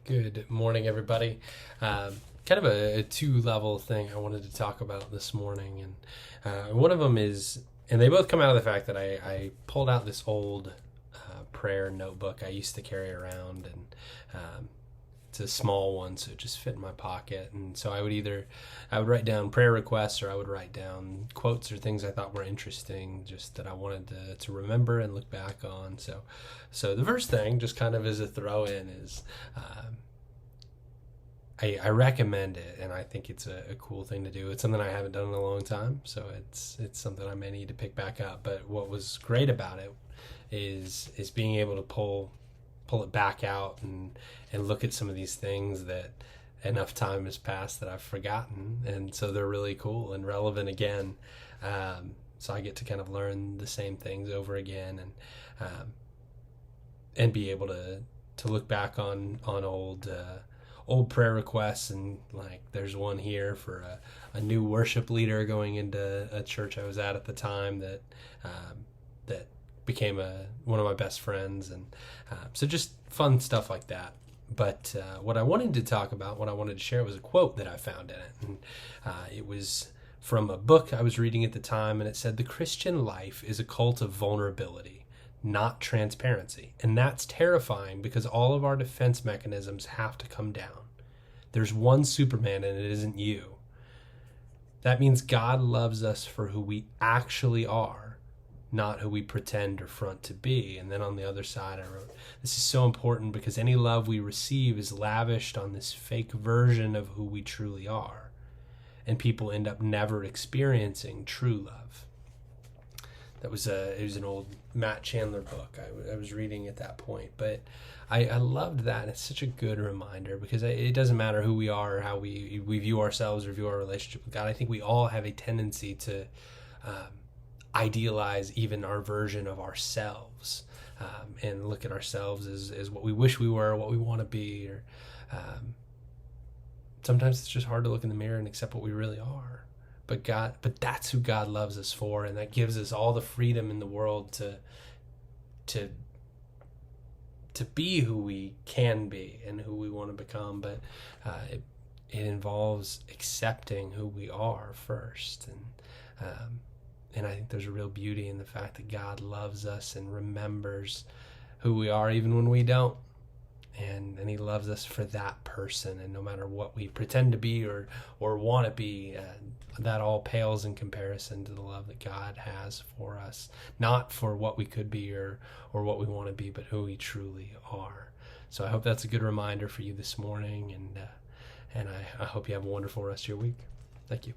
Good morning, everybody. Kind of a two-level thing I wanted to talk about this morning, and one of them is, and they both come out of the fact that I pulled out this old prayer notebook I used to carry around, and it's a small one, so it just fit in my pocket. And so I would write down prayer requests, or I would write down quotes or things I thought were interesting, just that I wanted to remember and look back on. So the first thing, just kind of as a throw in, is I recommend it, and I think it's a cool thing to do. It's something I haven't done in a long time, so it's something I may need to pick back up. But what was great about it is being able to pull it back out and look at some of these things that enough time has passed that I've forgotten, and so they're really cool and relevant again. So I get to kind of learn the same things over again, and be able to look back on old prayer requests. And like, there's one here for a new worship leader going into a church I was at the time that became one of my best friends, and so just fun stuff like that. But what I wanted to talk about, what I wanted to share, was a quote that I found in it, and it was from a book I was reading at the time, and it said, "The Christian life is a cult of vulnerability, not transparency. And that's terrifying because all of our defense mechanisms have to come down. There's one Superman, and it isn't you. That means God loves us for who we actually are, not who we pretend or front to be." And then on the other side, I wrote, "This is so important because any love we receive is lavished on this fake version of who we truly are. And people end up never experiencing true love." It was an old Matt Chandler book I was reading at that point. But I loved that. It's such a good reminder, because it doesn't matter who we are or how we view ourselves or view our relationship with God. I think we all have a tendency to idealize even our version of ourselves, and look at ourselves as what we wish we were, what we want to be. Or sometimes it's just hard to look in the mirror and accept what we really are. But that's who God loves us for, and that gives us all the freedom in the world to be who we can be and who we want to become. But it involves accepting who we are first, and I think there's a real beauty in the fact that God loves us and remembers who we are even when we don't. And he loves us for that person, and no matter what we pretend to be or want to be, that all pales in comparison to the love that God has for us, not for what we could be or what we want to be, but who we truly are. So I hope that's a good reminder for you this morning, and I hope you have a wonderful rest of your week. Thank you.